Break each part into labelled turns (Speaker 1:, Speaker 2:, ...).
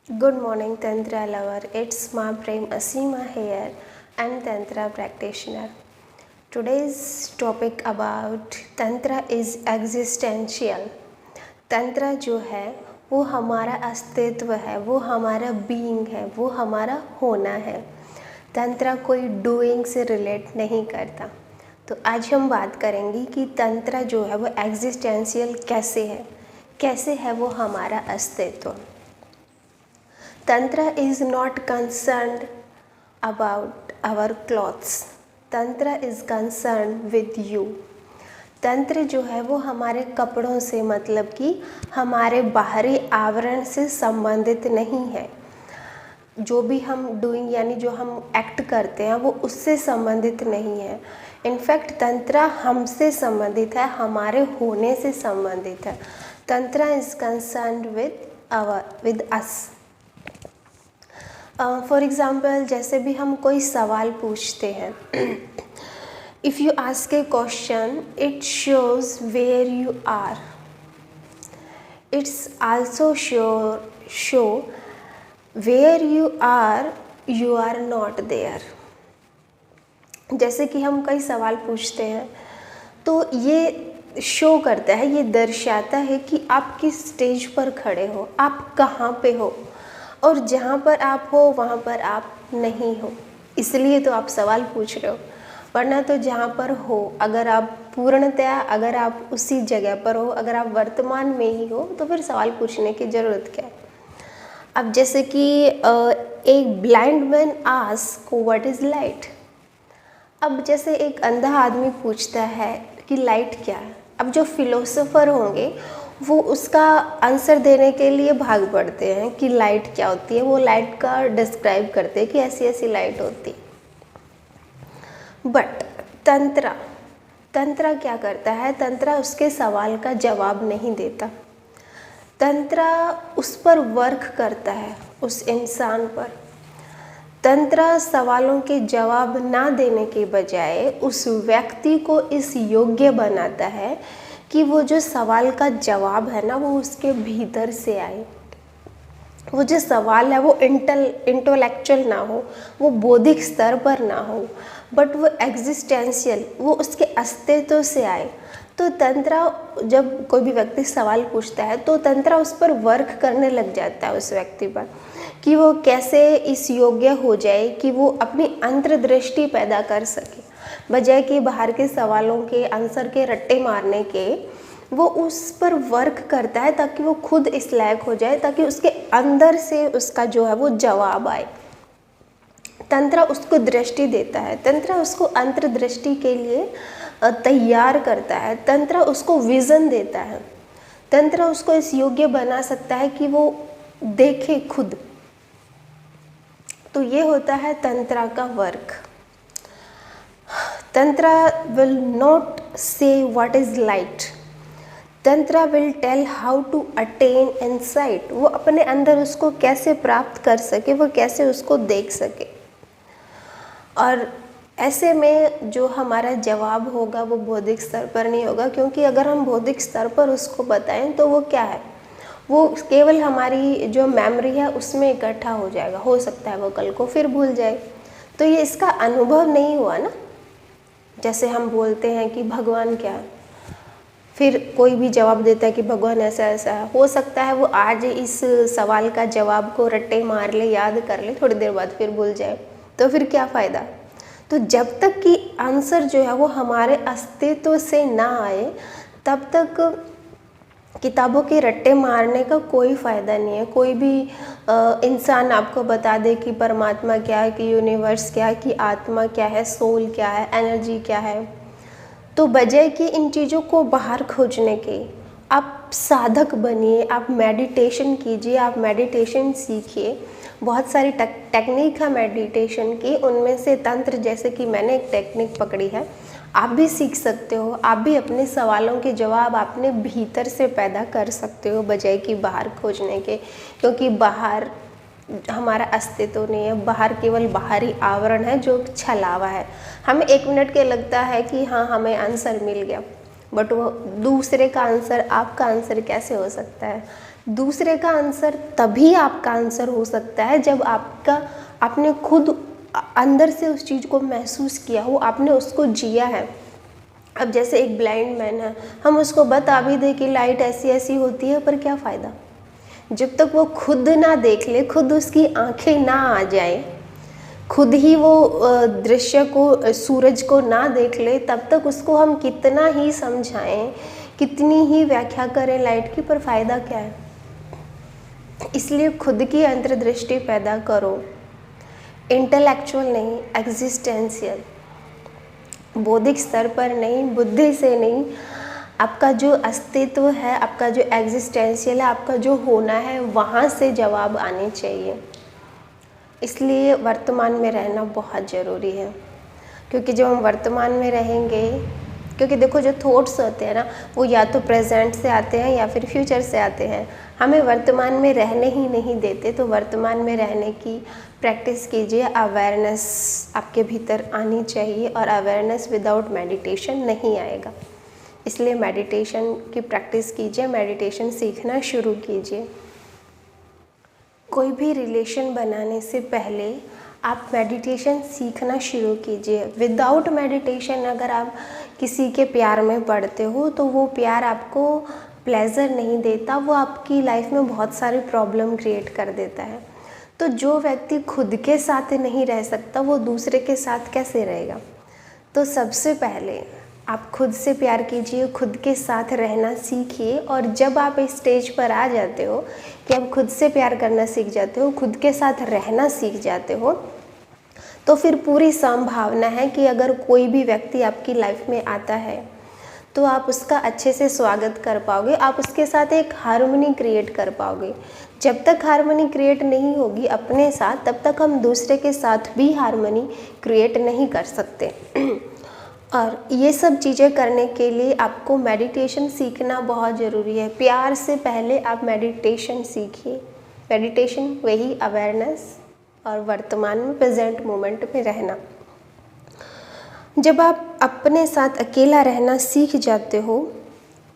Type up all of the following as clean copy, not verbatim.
Speaker 1: Good morning, Tantra lover. It's Ma Prem Asima here and Tantra practitioner. Today's topic about Tantra is existential. तंत्र जो है वो हमारा अस्तित्व है, वो हमारा बीइंग है, वो हमारा होना है। तंत्र कोई डूइंग से रिलेट नहीं करता। तो आज हम बात करेंगे कि तंत्र जो है वो एग्जिस्टेंशियल कैसे है वो हमारा अस्तित्व। Tantra is not concerned about our clothes. Tantra is concerned with you. तंत्र जो है वो हमारे कपड़ों से मतलब कि हमारे बाहरी आवरण से संबंधित नहीं है। जो भी हम डूइंग यानी जो हम एक्ट करते हैं वो उससे संबंधित नहीं है। इनफैक्ट तंत्र हमसे संबंधित है, हमारे होने से संबंधित है। तंत्र is concerned with us. For example जैसे भी हम कोई सवाल पूछते हैं, if you ask a question it shows where you are, it's also show where you are not there. जैसे कि हम कई सवाल पूछते हैं तो ये शो करता है, ये दर्शाता है कि आप किस स्टेज पर खड़े हो, आप कहाँ पे हो, और जहाँ पर आप हो वहाँ पर आप नहीं हो। इसलिए तो आप सवाल पूछ रहे हो, वरना तो जहाँ पर हो अगर आप पूर्णतया अगर आप उसी जगह पर हो, अगर आप वर्तमान में ही हो तो फिर सवाल पूछने की ज़रूरत क्या है। अब जैसे कि एक blind man ask what is light. अब जैसे एक अंधा आदमी पूछता है कि लाइट क्या है, अब जो फिलोसोफर होंगे वो उसका आंसर देने के लिए भाग पड़ते हैं कि लाइट क्या होती है, वो लाइट का डिस्क्राइब करते हैं कि ऐसी ऐसी लाइट होती है। बट तंत्र क्या करता है, तंत्र उसके सवाल का जवाब नहीं देता। तंत्र उस पर वर्क करता है, उस इंसान पर। तंत्र सवालों के जवाब ना देने के बजाय उस व्यक्ति को इस योग्य बनाता है कि वो जो सवाल का जवाब है ना वो उसके भीतर से आए। वो जो सवाल है वो इंटेलेक्चुअल ना हो, वो बौद्धिक स्तर पर ना हो, बट वो एग्जिस्टेंशियल, वो उसके अस्तित्व से आए। तो तंत्र जब कोई भी व्यक्ति सवाल पूछता है तो तंत्र उस पर वर्क करने लग जाता है, उस व्यक्ति पर, कि वो कैसे इस योग्य हो जाए कि वो अपनी अंतर्दृष्टि पैदा कर सके। बजाय कि बाहर के सवालों के आंसर के रट्टे मारने के, वो उस पर वर्क करता है ताकि वो खुद इस लायक हो जाए, ताकि उसके अंदर से उसका जो है वो जवाब आए। तंत्र उसको दृष्टि देता है, तंत्र उसको अंतर्दृष्टि के लिए तैयार करता है, तंत्र उसको विज़न देता है, तंत्र उसको इस योग्य बना सकता है कि वो देखे खुद। तो ये होता है तंत्र का work. Tantra will not say what is light. Tantra will tell how to attain insight. वो अपने अंदर उसको कैसे प्राप्त कर सके, वो कैसे उसको देख सके। और ऐसे में जो हमारा जवाब होगा वो बौद्धिक स्तर पर नहीं होगा, क्योंकि अगर हम बौद्धिक स्तर पर उसको बताएं तो वो क्या है, वो केवल हमारी जो मेमोरी है उसमें इकट्ठा हो जाएगा। हो सकता है वो कल को फिर भूल जाए, तो ये इसका अनुभव नहीं हुआ ना। जैसे हम बोलते हैं कि भगवान क्या है, फिर कोई भी जवाब देता है कि भगवान ऐसा ऐसा है, हो सकता है वो आज इस सवाल का जवाब को रट्टे मार ले, याद कर ले, थोड़ी देर बाद फिर भूल जाए, तो फिर क्या फ़ायदा। तो जब तक कि आंसर जो है वो हमारे अस्तित्व से ना आए तब तक किताबों के रट्टे मारने का कोई फ़ायदा नहीं है। कोई भी इंसान आपको बता दे कि परमात्मा क्या है, कि यूनिवर्स क्या है, कि आत्मा क्या है, सोल क्या है, एनर्जी क्या है, तो बजाय कि इन चीज़ों को बाहर खोजने के आप साधक बनिए, आप मेडिटेशन कीजिए, आप मेडिटेशन सीखिए। बहुत सारी टेक्निक है मेडिटेशन की, उनमें से तंत्र, जैसे कि मैंने एक टेक्निक पकड़ी है, आप भी सीख सकते हो। आप भी अपने सवालों के जवाब अपने भीतर से पैदा कर सकते हो, बजाय कि बाहर खोजने के, क्योंकि बाहर हमारा अस्तित्व नहीं है। बाहर केवल बाहरी आवरण है जो छलावा है। हमें 1 मिनट के लगता है कि हाँ हमें आंसर मिल गया, बट वो दूसरे का आंसर आपका आंसर कैसे हो सकता है। दूसरे का आंसर तभी आपका आंसर हो सकता है जब आपने खुद अंदर से उस चीज़ को महसूस किया हो, आपने उसको जिया है। अब जैसे एक ब्लाइंड मैन है, हम उसको बता भी दें कि लाइट ऐसी ऐसी होती है, पर क्या फ़ायदा जब तक वो खुद ना देख ले, खुद उसकी आंखें ना आ जाए, खुद ही वो दृश्य को, सूरज को ना देख ले, तब तक उसको हम कितना ही समझाएं, कितनी ही व्याख्या करें लाइट की, पर फ़ायदा क्या है। इसलिए खुद की अंतर्दृष्टि पैदा करो, इंटेलेक्चुअल नहीं, एग्जिस्टेंशियल, बौद्धिक स्तर पर नहीं, बुद्धि से नहीं, आपका जो अस्तित्व है, आपका जो एग्जिस्टेंशियल है, आपका जो होना है, वहाँ से जवाब आने चाहिए। इसलिए वर्तमान में रहना बहुत ज़रूरी है, क्योंकि जब हम वर्तमान में रहेंगे, क्योंकि देखो जो थॉट्स होते हैं ना, वो या तो प्रेजेंट से आते हैं या फिर फ्यूचर से आते हैं, हमें वर्तमान में रहने ही नहीं देते। तो वर्तमान में रहने की प्रैक्टिस कीजिए, अवेयरनेस आपके भीतर आनी चाहिए, और अवेयरनेस विदाउट मेडिटेशन नहीं आएगा। इसलिए मेडिटेशन की प्रैक्टिस कीजिए, मेडिटेशन सीखना शुरू कीजिए। कोई भी रिलेशन बनाने से पहले आप मेडिटेशन सीखना शुरू कीजिए। विदाउट मेडिटेशन अगर आप किसी के प्यार में पड़ते हो तो वो प्यार आपको प्लेजर नहीं देता, वो आपकी लाइफ में बहुत सारे प्रॉब्लम क्रिएट कर देता है। तो जो व्यक्ति खुद के साथ नहीं रह सकता, वो दूसरे के साथ कैसे रहेगा। तो सबसे पहले आप खुद से प्यार कीजिए, खुद के साथ रहना सीखिए, और जब आप इस स्टेज पर आ जाते हो कि आप खुद से प्यार करना सीख जाते हो, खुद के साथ रहना सीख जाते हो, तो फिर पूरी संभावना है कि अगर कोई भी व्यक्ति आपकी लाइफ में आता है तो आप उसका अच्छे से स्वागत कर पाओगे, आप उसके साथ एक हार्मनी क्रिएट कर पाओगे। जब तक हार्मनी क्रिएट नहीं होगी अपने साथ, तब तक हम दूसरे के साथ भी हार्मनी क्रिएट नहीं कर सकते। और ये सब चीज़ें करने के लिए आपको मेडिटेशन सीखना बहुत ज़रूरी है। प्यार से पहले आप मेडिटेशन सीखिए। मेडिटेशन वही अवेयरनेस और वर्तमान में, प्रेजेंट मोमेंट में रहना। जब आप अपने साथ अकेला रहना सीख जाते हो,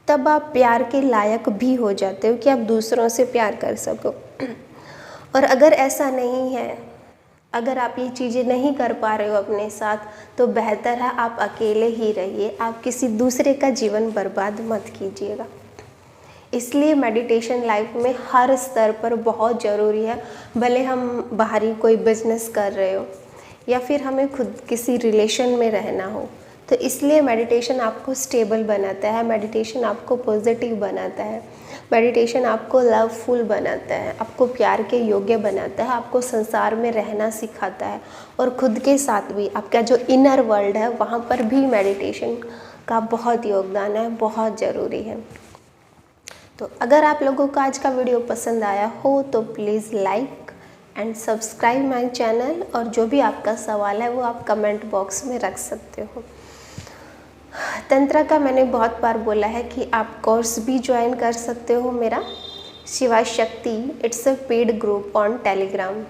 Speaker 1: तब आप प्यार के लायक भी हो जाते हो कि आप दूसरों से प्यार कर सको। और अगर ऐसा नहीं है, अगर आप ये चीज़ें नहीं कर पा रहे हो अपने साथ, तो बेहतर है आप अकेले ही रहिए, आप किसी दूसरे का जीवन बर्बाद मत कीजिएगा। इसलिए मेडिटेशन लाइफ में हर स्तर पर बहुत ज़रूरी है। भले हम बाहरी कोई बिजनेस कर रहे हो या फिर हमें खुद किसी रिलेशन में रहना हो, तो इसलिए मेडिटेशन आपको स्टेबल बनाता है, मेडिटेशन आपको पॉजिटिव बनाता है, मेडिटेशन आपको लवफुल बनाता है, आपको प्यार के योग्य बनाता है, आपको संसार में रहना सिखाता है, और खुद के साथ भी आपका जो इनर वर्ल्ड है वहाँ पर भी मेडिटेशन का बहुत योगदान है, बहुत ज़रूरी है। तो अगर आप लोगों को आज का वीडियो पसंद आया हो तो please like and subscribe my channel, और जो भी आपका सवाल है वो आप कमेंट बॉक्स में रख सकते हो। तंत्र का मैंने बहुत बार बोला है कि आप कोर्स भी ज्वाइन कर सकते हो मेरा, शिवा शक्ति, it's a paid group on Telegram.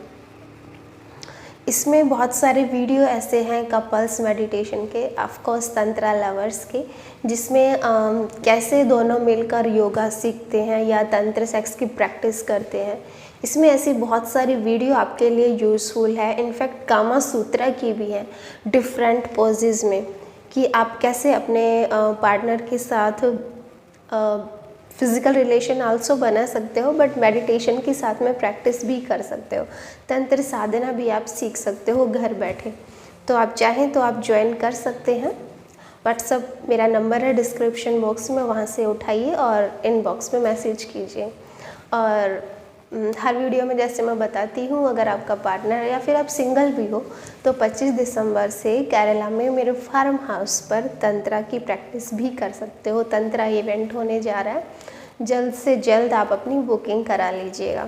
Speaker 1: इसमें बहुत सारे वीडियो ऐसे हैं कपल्स मेडिटेशन के, ऑफकोर्स तंत्रा लवर्स के, जिसमें कैसे दोनों मिलकर योगा सीखते हैं या तंत्र सेक्स की प्रैक्टिस करते हैं। इसमें ऐसी बहुत सारी वीडियो आपके लिए यूज़फुल है। इनफैक्ट कामा सूत्रा की भी है डिफरेंट पोजेज़ में, कि आप कैसे अपने पार्टनर के साथ फिज़िकल रिलेशन आल्सो बना सकते हो, बट मेडिटेशन के साथ में प्रैक्टिस भी कर सकते हो। तंत्र साधना भी आप सीख सकते हो घर बैठे। तो आप चाहें तो आप ज्वाइन कर सकते हैं। व्हाट्सअप मेरा नंबर है डिस्क्रिप्शन बॉक्स में, वहाँ से उठाइए और इनबॉक्स में मैसेज कीजिए। और हर वीडियो में जैसे मैं बताती हूँ, अगर आपका पार्टनर या फिर आप सिंगल भी हो तो 25 दिसंबर से केरला में मेरे फार्म हाउस पर तंत्रा की प्रैक्टिस भी कर सकते हो। तंत्रा इवेंट होने जा रहा है, जल्द से जल्द आप अपनी बुकिंग करा लीजिएगा।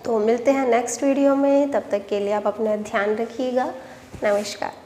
Speaker 1: तो मिलते हैं नेक्स्ट वीडियो में, तब तक के लिए आप अपना ध्यान रखिएगा। नमस्कार।